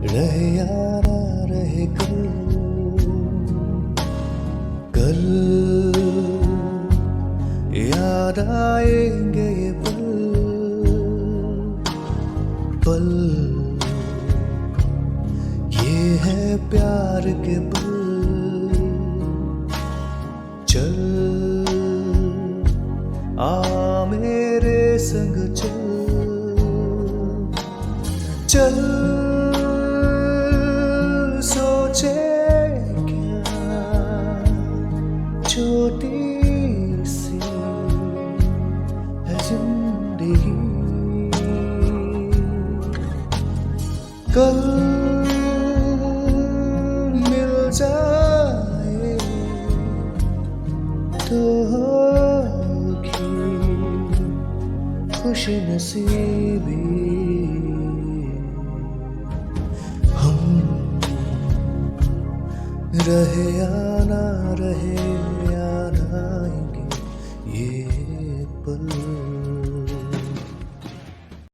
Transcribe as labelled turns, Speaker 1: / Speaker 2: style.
Speaker 1: रहे या ना रहे कल, कल याद आएंगे ये पल, पल ये है प्यार के पल। चल आ मेरे संग चल, चल सोचे क्या छोटी सी है जिंदगी, कल मिल जाए तो होगी खुश नसीबी। हम रहे या ना रहे, याद आएंगे